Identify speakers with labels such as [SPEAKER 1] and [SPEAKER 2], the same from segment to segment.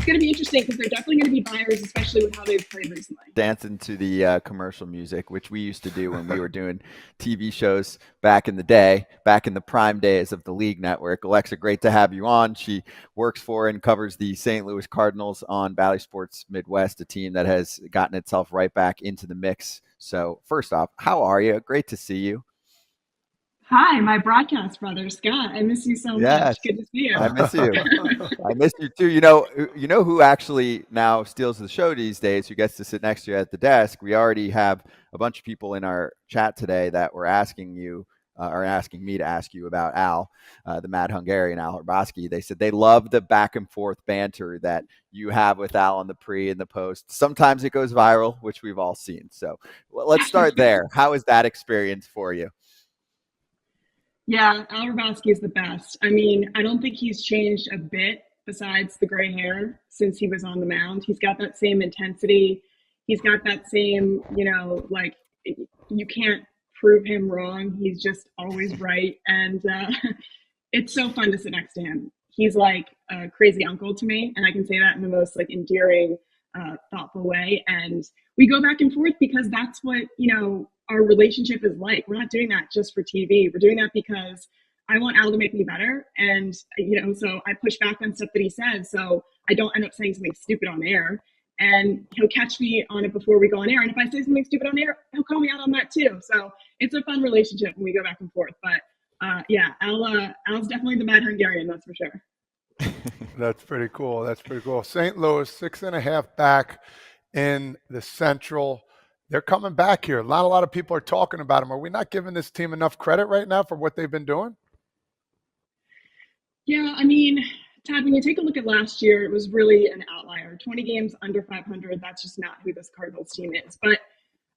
[SPEAKER 1] it's going to be interesting because they're definitely going to be buyers, especially with how they've played recently.
[SPEAKER 2] Dancing to the commercial music, which we used to do when we were doing TV shows back in the day, back in the prime days of the League Network. Alexa, great to have you on. She works for and covers the St. Louis Cardinals on Bally Sports Midwest, a team that has gotten itself right back into the mix. So first off, how are you? Great to see you.
[SPEAKER 1] Hi, my broadcast brother, Scott. I miss you so
[SPEAKER 2] Yes,
[SPEAKER 1] much. Good to see you.
[SPEAKER 2] I miss you. I miss you too. You know who actually now steals the show these days, who gets to sit next to you at the desk? We already have a bunch of people in our chat today that were asking you, or asking me to ask you about Al, the Mad Hungarian, Al Hrabosky. They said they love the back and forth banter that you have with Al on the pre and the post. Sometimes it goes viral, which we've all seen. So let's start there. How is that experience for you?
[SPEAKER 1] Yeah, Al Hrabosky is the best. I mean, I don't think he's changed a bit besides the gray hair since he was on the mound. He's got that same intensity. He's got that same, like you can't prove him wrong. He's just always right. And it's so fun to sit next to him. He's like a crazy uncle to me. And I can say that in the most like endearing, thoughtful way. And we go back and forth because that's what, our relationship is like. We're not doing that just for TV. We're doing that because I want Al to make me better. And, so I push back on stuff that he says. So I don't end up saying something stupid on air. And he'll catch me on it before we go on air. And if I say something stupid on air, he'll call me out on that too. So it's a fun relationship when we go back and forth. But yeah, Al's definitely the Mad Hungarian, that's for sure.
[SPEAKER 3] That's pretty cool. That's pretty cool. St. Louis, 6.5 back in the Central. They're coming back here. Not a lot of people are talking about them. Are we not giving this team enough credit right now for what they've been doing?
[SPEAKER 1] Yeah, I mean, Todd, when you take a look at last year, it was really an outlier. 20 games under 500, that's just not who this Cardinals team is. But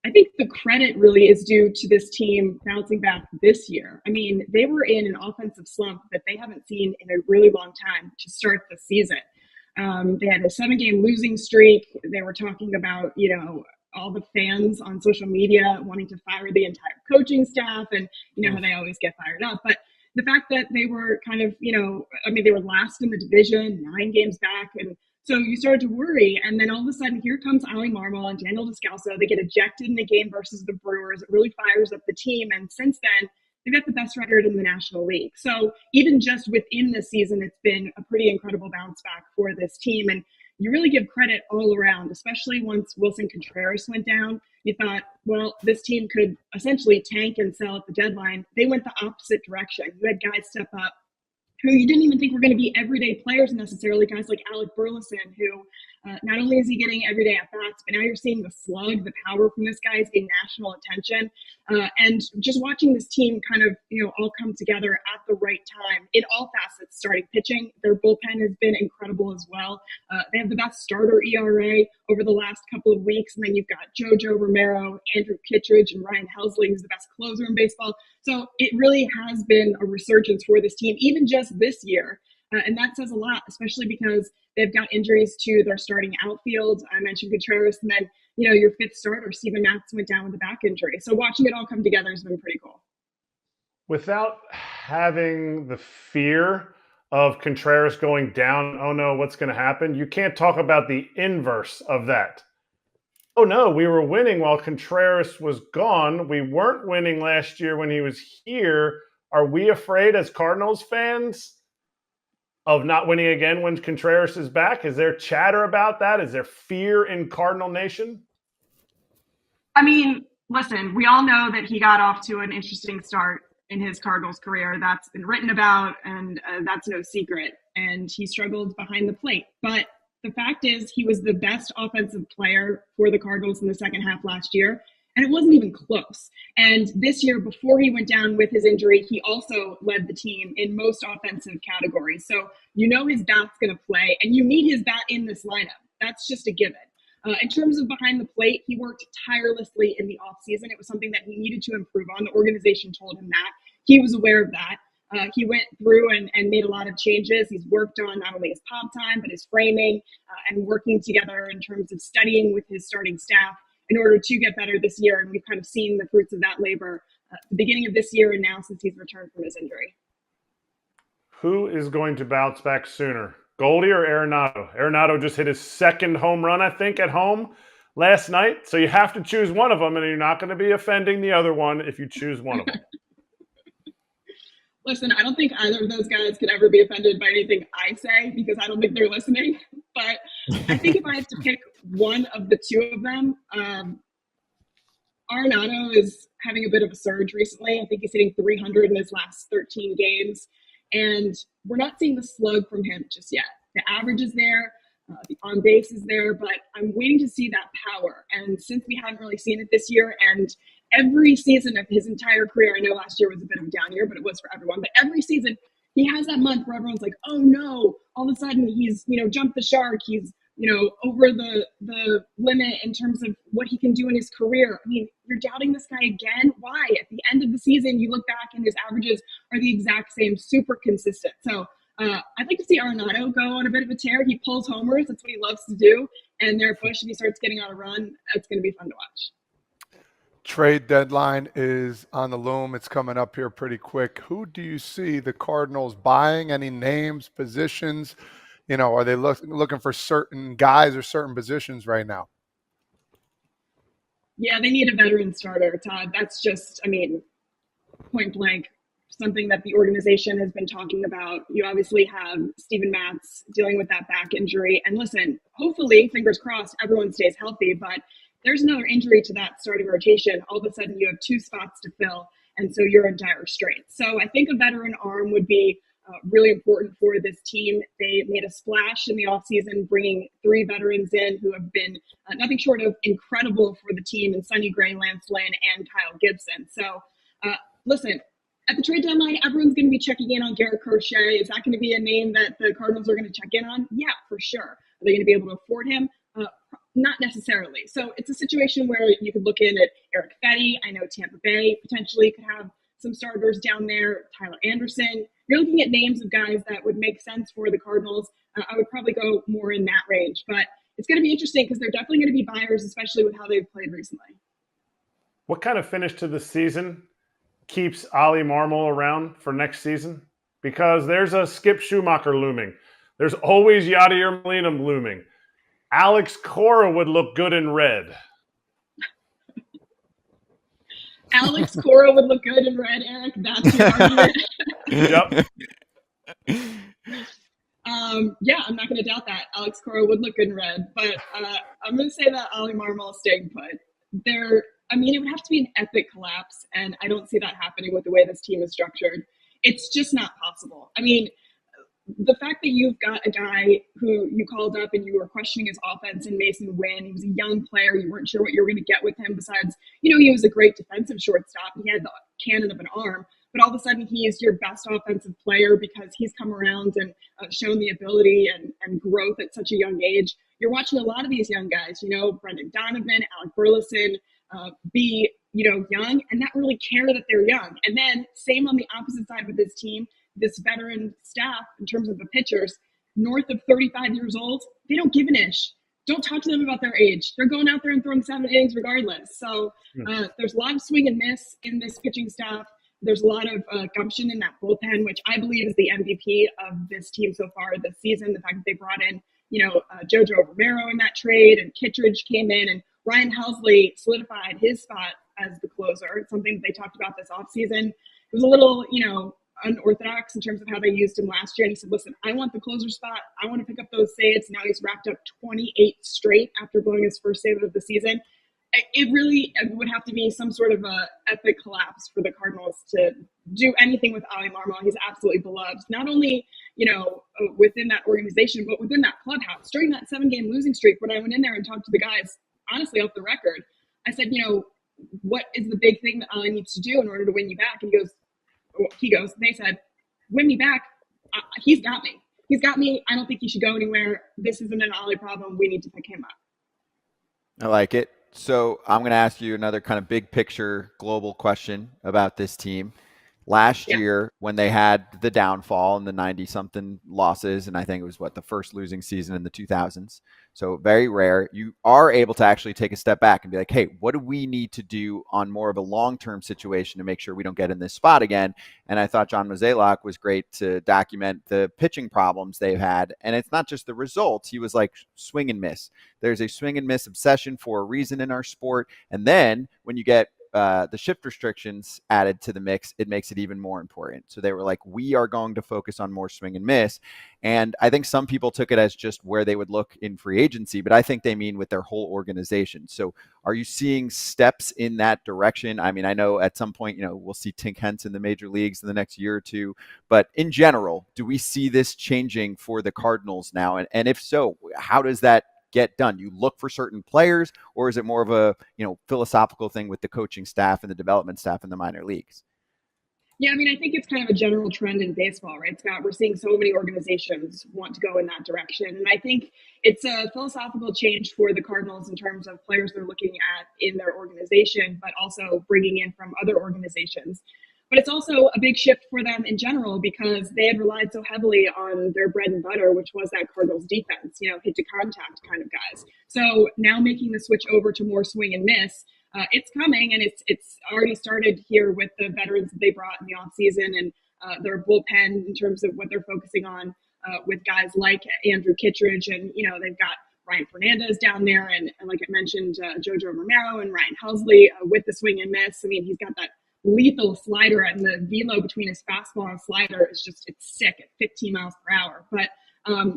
[SPEAKER 1] I think the credit really is due to this team bouncing back this year. I mean, they were in an offensive slump that they haven't seen in a really long time to start the season. They had a 7-game losing streak. They were talking about, all the fans on social media wanting to fire the entire coaching staff, and how they always get fired up. But the fact that they were kind of, they were last in the division, 9 games back, and so you started to worry. And then all of a sudden, here comes Ali Marmol and Daniel Descalso. They get ejected in the game versus the Brewers. It really fires up the team. And since then, they've got the best record in the National League. So even just within the season, it's been a pretty incredible bounce back for this team. And you really give credit all around, especially once Willson Contreras went down. You thought, well, this team could essentially tank and sell at the deadline. They went the opposite direction. You had guys step up who you didn't even think were going to be everyday players necessarily, guys like Alec Burleson, who not only is he getting everyday at-bats, but now you're seeing the slug, the power from this guy is getting national attention. And just watching this team kind of, all come together at the right time in all facets, starting pitching. Their bullpen has been incredible as well. They have the best starter ERA over the last couple of weeks. And then you've got JoJo Romero, Andrew Kittredge, and Ryan Helsley, who's the best closer in baseball. So it really has been a resurgence for this team, even just this year. And that says a lot, especially because they've got injuries to their starting outfield. I mentioned Contreras, and then, your fifth starter, Steven Matz, went down with a back injury. So watching it all come together has been pretty cool.
[SPEAKER 4] Without having the fear of Contreras going down, oh no, what's going to happen? You can't talk about the inverse of that. Oh no, we were winning while Contreras was gone. We weren't winning last year when he was here. Are we afraid as Cardinals fans of not winning again when Contreras is back? Is there chatter about that? Is there fear in Cardinal Nation?
[SPEAKER 1] I mean, listen, we all know that he got off to an interesting start in his Cardinals career. That's been written about, and that's no secret. And he struggled behind the plate. But the fact is, he was the best offensive player for the Cardinals in the second half last year. And it wasn't even close. And this year, before he went down with his injury, he also led the team in most offensive categories. So his bat's going to play, and you need his bat in this lineup. That's just a given. In terms of behind the plate, he worked tirelessly in the offseason. It was something that he needed to improve on. The organization told him that. He was aware of that. He went through and made a lot of changes. He's worked on not only his pop time, but his framing, and working together in terms of studying with his starting staff in order to get better this year. And we've kind of seen the fruits of that labor at the beginning of this year and now since he's returned from his injury.
[SPEAKER 4] Who is going to bounce back sooner, Goldy or Arenado? Arenado just hit his second home run, I think, at home last night. So you have to choose one of them, and you're not going to be offending the other one if you choose one of them.
[SPEAKER 1] Listen, I don't think either of those guys could ever be offended by anything I say because I don't think they're listening. But I think if I had to pick one of the two of them, Arenado is having a bit of a surge recently. I think he's hitting 300 in his last 13 games. And we're not seeing the slug from him just yet. The average is there. The on base is there, but I'm waiting to see that power. And since we haven't really seen it this year, and every season of his entire career, I know last year was a bit of a down year, but it was for everyone. But every season, he has that month where everyone's like, "Oh no!" All of a sudden, he's jumped the shark. He's over the limit in terms of what he can do in his career. I mean, you're doubting this guy again? Why? At the end of the season, you look back and his averages are the exact same, super consistent. So I'd like to see Arenado go on a bit of a tear. He pulls homers. That's what he loves to do. And their push, if he starts getting on a run, it's going to be fun to watch.
[SPEAKER 3] Trade deadline is on the loom. It's coming up here pretty quick. Who do you see the Cardinals buying? Any names, positions? Are they looking for certain guys or certain positions right now?
[SPEAKER 1] Yeah, they need a veteran starter, Todd. That's just, point blank, something that the organization has been talking about. You obviously have Steven Matz dealing with that back injury. And listen, hopefully, fingers crossed, everyone stays healthy. But there's another injury to that starting rotation. All of a sudden, you have two spots to fill. And so you're in dire straits. So I think a veteran arm would be really important for this team. They made a splash in the offseason, bringing 3 veterans in who have been nothing short of incredible for the team in Sonny Gray, Lance Lynn, and Kyle Gibson. So, listen, at the trade deadline, everyone's going to be checking in on Garrett Crochet. Is that going to be a name that the Cardinals are going to check in on? Yeah, for sure. Are they going to be able to afford him? Not necessarily. So it's a situation where you could look in at Eric Fetty. I know Tampa Bay potentially could have some starters down there. Tyler Anderson. You're looking at names of guys that would make sense for the Cardinals. I would probably go more in that range. But it's going to be interesting because they're definitely going to be buyers, especially with how they've played recently.
[SPEAKER 4] What kind of finish to the season keeps Ollie Marmol around for next season? Because there's a Skip Schumacher looming. There's always Yadier Molina looming. Alex Cora would look good in red.
[SPEAKER 1] Alex Cora would look good in red, Eric. That's your argument.
[SPEAKER 4] Yep.
[SPEAKER 1] Yeah, I'm not going to doubt that. Alex Cora would look good in red. But I'm going to say that Ollie Marmol is staying put. It would have to be an epic collapse, and I don't see that happening with the way this team is structured. It's just not possible. The fact that you've got a guy who you called up and you were questioning his offense in Mason Wynn, he was a young player, you weren't sure what you were going to get with him besides, he was a great defensive shortstop. He had the cannon of an arm, but all of a sudden he is your best offensive player because he's come around and shown the ability and growth at such a young age. You're watching a lot of these young guys, Brendan Donovan, Alec Burleson, be, young and not really care that they're young. And then same on the opposite side with this team. This veteran staff, in terms of the pitchers, north of 35 years old, they don't give an ish. Don't talk to them about their age. They're going out there and throwing 7 innings regardless. So there's a lot of swing and miss in this pitching staff. There's a lot of gumption in that bullpen, which I believe is the MVP of this team so far this season. The fact that they brought in, Jojo Romero in that trade, and Kittredge came in, and Ryan Helsley solidified his spot as the closer. It's something that they talked about this offseason. It was a little, unorthodox in terms of how they used him last year. And he said, listen, I want the closer spot. I want to pick up those saves. Now he's wrapped up 28 straight after blowing his first save of the season. It really would have to be some sort of a epic collapse for the Cardinals to do anything with Ollie Marmol. He's absolutely beloved, not only, within that organization, but within that clubhouse. During that 7-game losing streak, when I went in there and talked to the guys, honestly, off the record, I said, what is the big thing that Ollie needs to do in order to win you back? And they said, win me back. He's got me. He's got me. I don't think he should go anywhere. This isn't an Ollie problem. We need to pick him up.
[SPEAKER 2] I like it. So I'm going to ask you another kind of big picture global question about this team. Last
[SPEAKER 1] Yeah.
[SPEAKER 2] year, when they had the downfall and the 90-something losses, and I think it was the first losing season in the 2000s. So very rare. You are able to actually take a step back and be like, hey, what do we need to do on more of a long-term situation to make sure we don't get in this spot again? And I thought John Mozeliak was great to document the pitching problems they've had. And it's not just the results. He was like, swing and miss. There's a swing and miss obsession for a reason in our sport. And then when you get the shift restrictions added to the mix, it makes it even more important. So they were like, we are going to focus on more swing and miss. And I think some people took it as just where they would look in free agency, but I think they mean with their whole organization. So are you seeing steps in that direction? I mean, I know at some point, we'll see Tink Hence in the major leagues in the next year or two, but in general, do we see this changing for the Cardinals now? And if so, how does that get done? You look for certain players, or is it more of a philosophical thing with the coaching staff and the development staff in the minor leagues?
[SPEAKER 1] Yeah, I mean, I think it's kind of a general trend in baseball, right, Scott? We're seeing so many organizations want to go in that direction. And I think it's a philosophical change for the Cardinals in terms of players they're looking at in their organization, but also bringing in from other organizations. But it's also a big shift for them in general because they had relied so heavily on their bread and butter, which was that Cardinals defense, hit to contact kind of guys. So now making the switch over to more swing and miss, it's coming, and it's already started here with the veterans that they brought in the offseason and their bullpen in terms of what they're focusing on with guys like Andrew Kittredge. And, they've got Ryan Fernandez down there. And like I mentioned, Jojo Romero and Ryan Helsley with the swing and miss. I mean, he's got that lethal slider, and the velo between his fastball and slider is it's sick at 15 miles per hour. But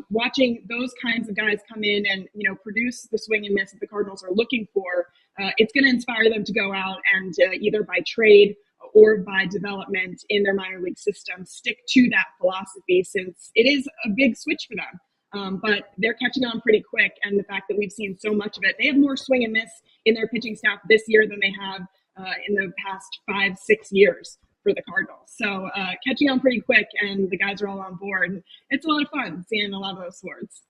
[SPEAKER 1] watching those kinds of guys come in and, produce the swing and miss that the Cardinals are looking for, it's going to inspire them to go out and either by trade or by development in their minor league system, stick to that philosophy since it is a big switch for them. But they're catching on pretty quick. And the fact that we've seen so much of it, they have more swing and miss in their pitching staff this year than they have in the past 5-6 years for the Cardinals. So catching on pretty quick, and the guys are all on board. And it's a lot of fun seeing a lot of those swords.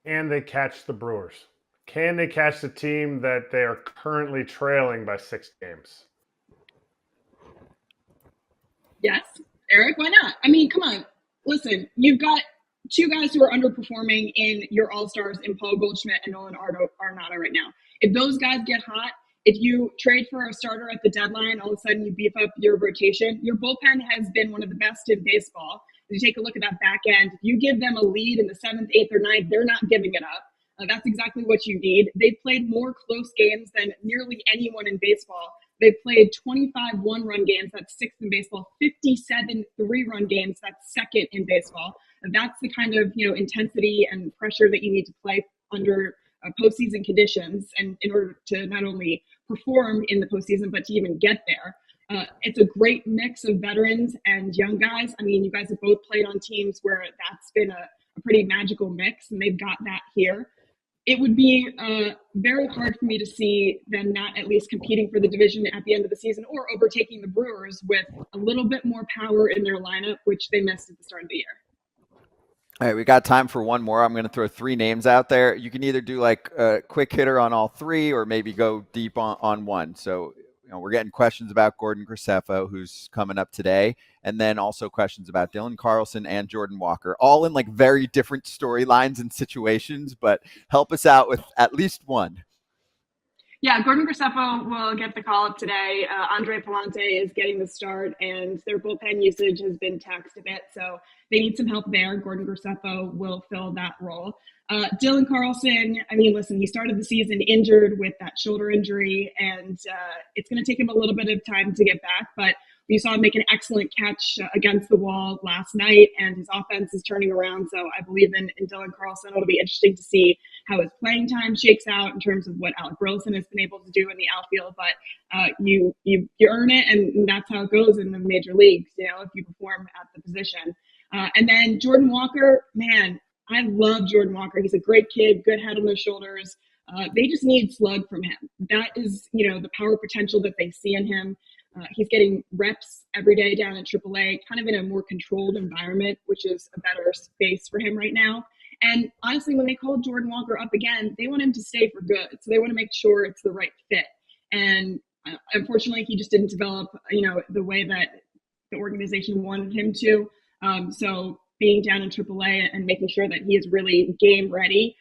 [SPEAKER 4] Can they catch the Brewers? Can they catch the team that they are currently trailing by 6 games?
[SPEAKER 1] Yes. Eric, why not? I mean, come on. Listen, you've got two guys who are underperforming in your all-stars in Paul Goldschmidt and Nolan Arenado right now. If those guys get hot, if you trade for a starter at the deadline, all of a sudden you beef up your rotation. Your bullpen has been one of the best in baseball. If you take a look at that back end, if you give them a lead in the 7th, 8th, or 9th, they're not giving it up. That's exactly what you need. They've played more close games than nearly anyone in baseball. They've played 25 one-run games. That's 6th in baseball. 57 three-run games. That's 2nd in baseball. That's the kind of intensity and pressure that you need to play under postseason conditions, and in order to not only perform in the postseason but to even get there. It's a great mix of veterans and young guys. I mean, you guys have both played on teams where that's been a pretty magical mix, and they've got that here. It would be very hard for me to see them not at least competing for the division at the end of the season or overtaking the Brewers with a little bit more power in their lineup, which they missed at the start of the year.
[SPEAKER 2] All right, we got time for one more. I'm going to throw 3 names out there. You can either do like a quick hitter on all 3 or maybe go deep on one. So, we're getting questions about Gordon Graceffo, who's coming up today, and then also questions about Dylan Carlson and Jordan Walker, all in like very different storylines and situations, but help us out with at least one.
[SPEAKER 1] Yeah, Gordon Graceffo will get the call up today. Andre Palante is getting the start, and their bullpen usage has been taxed a bit, so they need some help there. Gordon Graceffo will fill that role. Dylan Carlson, I mean, listen, he started the season injured with that shoulder injury, and it's going to take him a little bit of time to get back, but we saw him make an excellent catch against the wall last night, and his offense is turning around. So I believe in Dylan Carlson. It'll be interesting to see how his playing time shakes out in terms of what Alec Wilson has been able to do in the outfield. But you earn it, and that's how it goes in the major leagues, if you perform at the position. And then Jordan Walker, man, I love Jordan Walker. He's a great kid, good head on their shoulders. They just need slug from him. That is, the power potential that they see in him. He's getting reps every day down at AAA, kind of in a more controlled environment, which is a better space for him right now. And honestly, when they called Jordan Walker up again, they want him to stay for good. So they want to make sure it's the right fit. And unfortunately, he just didn't develop, the way that the organization wanted him to. So being down in AAA and making sure that he is really game ready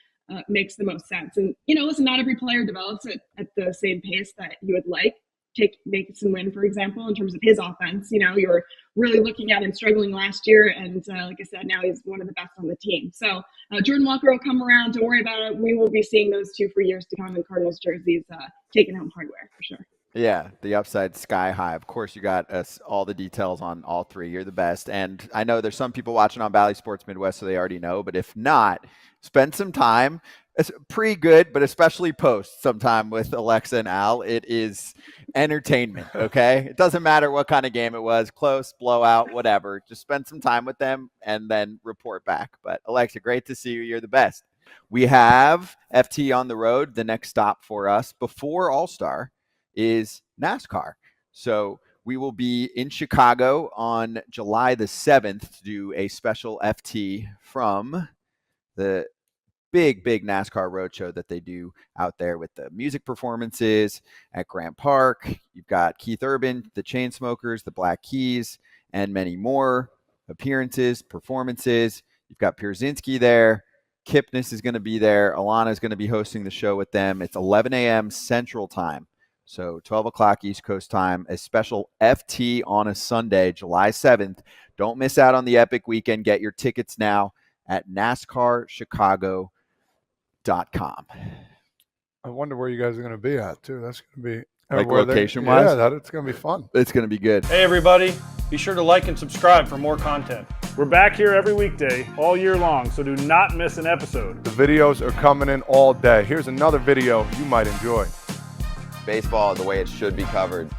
[SPEAKER 1] makes the most sense. And, listen, not every player develops at the same pace that you would like. Take Mason Wynn, for example, in terms of his offense. You were really looking at him struggling last year. And like I said, now he's one of the best on the team. So Jordan Walker will come around. Don't worry about it. We will be seeing those two for years to come in Cardinals jerseys, taking home hardware for sure.
[SPEAKER 2] Yeah, the upside sky high. Of course, you got us all the details on all three. You're the best. And I know there's some people watching on Bally Sports Midwest, so they already know. But if not, spend some time. It's pre-good, but especially post sometime with Alexa and Al. It is entertainment, okay? It doesn't matter what kind of game it was, close, blowout, whatever. Just spend some time with them and then report back. But Alexa, great to see you. You're the best. We have FT on the road. The next stop for us before All-Star is NASCAR. So we will be in Chicago on July the 7th to do a special FT from the big NASCAR roadshow that they do out there with the music performances at Grant Park. You've got Keith Urban, the Chainsmokers, the Black Keys, and many more appearances, performances. You've got Pierzynski there. Kipnis is going to be there. Alana is going to be hosting the show with them. It's 11 a.m. Central Time. So 12 o'clock East Coast time, a special FT on a Sunday, July 7th. Don't miss out on the epic weekend. Get your tickets now at NASCARChicago.com.
[SPEAKER 3] I wonder where you guys are going to be at, too. That's going to be
[SPEAKER 2] like location-wise?
[SPEAKER 3] Yeah, it's going to be fun.
[SPEAKER 2] It's going to be good.
[SPEAKER 5] Hey, everybody. Be sure to like and subscribe for more content.
[SPEAKER 4] We're back here every weekday, all year long, so do not miss an episode.
[SPEAKER 3] The videos are coming in all day. Here's another video you might enjoy.
[SPEAKER 6] Baseball the way it should be covered.